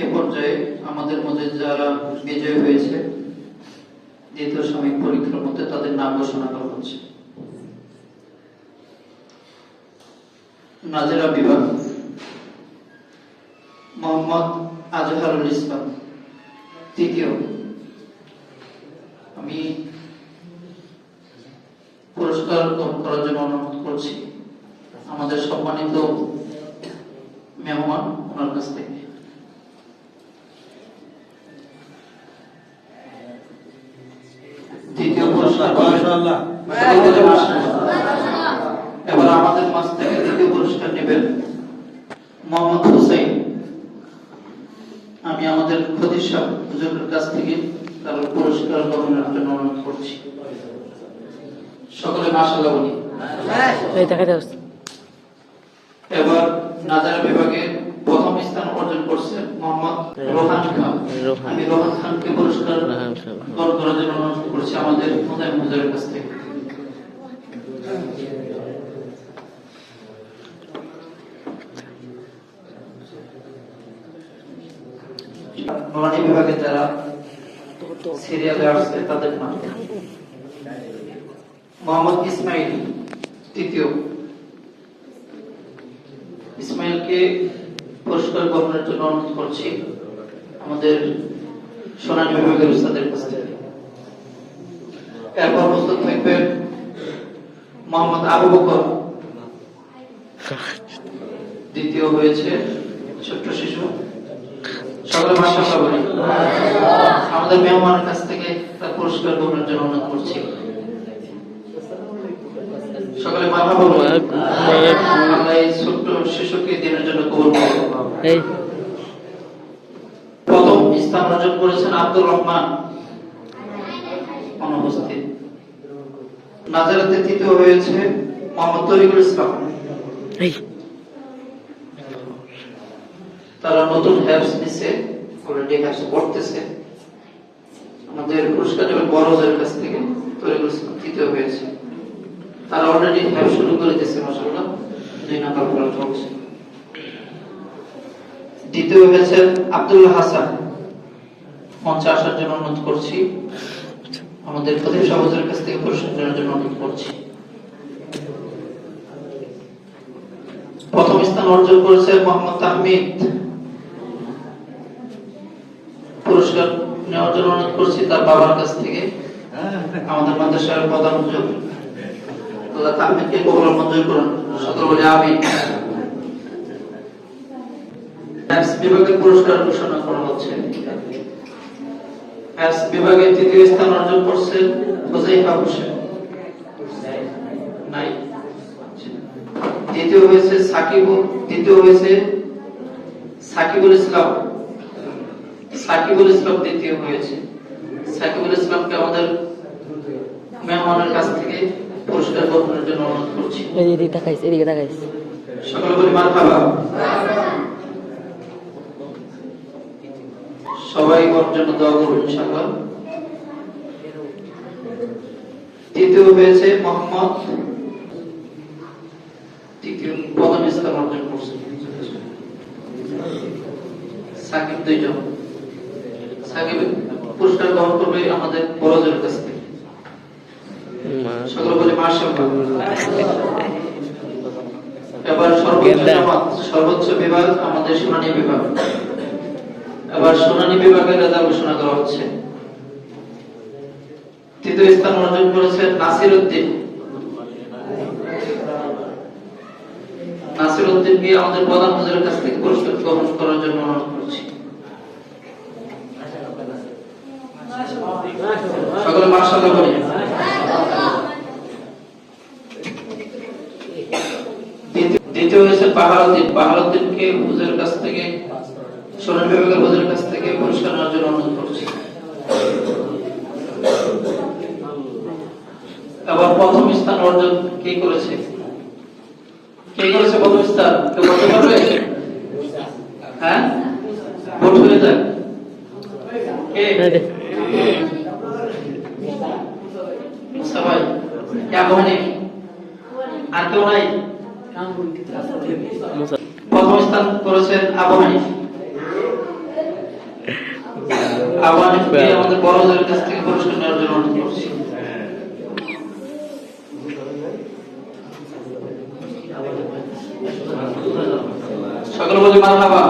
এ পর্যায়ে আমাদের মধ্যে যারা বিজয় হয়েছে দ্বিতীয় সাময়িক পরীক্ষার মধ্যে তাদের নাম ঘোষণা করা হচ্ছে। নাজেরা বিভাগ মোহাম্মদ আজহারুল ইসলাম তৃতীয়। আমি পুরস্কার গ্রহণ করার জন্য অনুরোধ করছি আমাদের সম্মানিত মেহমান ওনার কাছ থেকে। দ্বিতীয় পুরস্কার এবার আমাদের মাঝ থেকে দ্বিতীয় পুরস্কার নেবেন মোহাম্মদ হুসাইন। আমি আমাদের খতিব সাহেব হুজুরের কাছ থেকে তার পুরস্কার গ্রহণের জন্য অনুরোধ করছি। সকলে মাশাআল্লাহ বলি। এবার নাজারা বিভাগে প্রথম স্থান অর্জন করছে মোহাম্মদ রোহান খান। আমি রোহান খানকে পুরস্কার গ্রহণ করার জন্য অনুরোধ করছি আমাদের মোতায়েম হুজুরের কাছ থেকে। নোরানি বিভাগে যারা সিরিয়ালে আসছে তাদের নাম মোহাম্মদ ইসমাইল তৃতীয়। ইসমাইলকে পুরস্কার গ্রহণের জন্য অনুরোধ করছি আমাদের সোনালী বিভাগের উস্তাদের কাছ থেকে। এরপর প্রস্তুত থাকবেন মোহাম্মদ আবু বকর দ্বিতীয় হয়েছে, ছোট্ট শিশু। সকলে মাশাআল্লাহ বলি। আমাদের মেহমানের কাছ থেকে তার পুরস্কার গ্রহণের জন্য অনুরোধ করছি। সকলে মারহাবা বলি। আল্লাহ এই ছোট্ট শিশুকে দিনের জন্য কবুল করুন। প্রথম স্থান অর্জন করেছেন আব্দুর রহমান অনুপস্থিত। নাজারাতে তৃতীয় হয়েছে মোহাম্মদ তরিকুল ইসলাম। তারা নতুন হ্যাপস নিচ্ছে, অলরেডি হ্যাপস পড়তেছে। আমাদের পুরস্কার নেবেন বড় হুজুরের কাছ থেকে। তরিকুল ইসলাম তৃতীয় হয়েছে। তারা অলরেডি হ্যাপস শুরু করে দিয়েছে মাশাআল্লাহ, 2 নাম্বার পড়া চলছে। দ্বিতীয় হয়েছে আব্দুল্লাহ হাসান। মঞ্চে আসার জন্য অনুরোধ করছি আমাদের খতিব সাহেব হুজুরের কাছ থেকে পুরস্কার নেওয়ার জন্য অনুরোধ করছি। প্রথম স্থান অর্জন করেছে মোহাম্মদ তাহমিদ। পুরস্কার নেওয়ার জন্য অনুরোধ করছি তার বাবার কাছ থেকে আমাদের মাদ্রাসার প্রধান হুজুর। আল্লাহ তাহমিদকে কবুল মঞ্জুর করুন। সকলে বলি আমিন। হ্যাপস বিভাগে পুরস্কার ঘোষণা করা হচ্ছে। হ্যাপস বিভাগে তৃতীয় স্থান অর্জন করছে হুজাইফা হোসেন। নাই। দ্বিতীয় হয়েছে সাকিবুল ইসলাম। সাকিবুল ইসলাম দ্বিতীয় হয়েছে। সাকিবুল ইসলামকে আমাদের মেহমানের কাছ থেকে পুরস্কার গ্রহণের জন্য অনুরোধ করছি। সকলে বলি মারহাবা। সবাই ওর জন্য দোয়া করুন ইনশাআল্লাহ। তৃতীয় হয়েছে মোহাম্মদ প্রথম স্থান অর্জন করছে সাকিব। 2 জন। সাকিব পুরস্কার গ্রহণ করবে আমাদের বড় হুজুরের কাছ থেকে। সকলে বলে মাশাআল্লাহ। এবার সর্বোচ্চ বিভাগ আমাদের সোনালী বিভাগ। এবার সোনালী বিভাগের রেজাল্ট ঘোষণা করা হচ্ছে। তৃতীয় স্থান অর্জন করেছেন নাসির উদ্দিন। নাসির উদ্দিনকে আমাদের প্রধান হুজুরের কাছ থেকে পুরস্কার গ্রহণ করার জন্য অনুরোধ করছি। সকলে মাশাআল্লাহ বলি। দ্বিতীয় হয়েছে পাহাড়উদ্দিনকে হুজুরের কাছ থেকে সোনালী বিভাগের হুজুরের কাছ থেকে পুরস্কার নেওয়ার জন্য অনুরোধ করছি। আবার প্রথম স্থান অর্জন কে করেছে প্রথম স্থান? কেউ বলতে পারবে? হ্যাঁ, ভোট হয়ে যাক। ভাই আর কেউ নাই? প্রথম স্থান করেছেন আবু হানিফ। আবার আমাদের বড়দের কাছ থেকে পুরস্কার নেওয়ার জন্য অনুরোধ করছি। সকলে বলি মারহাবা।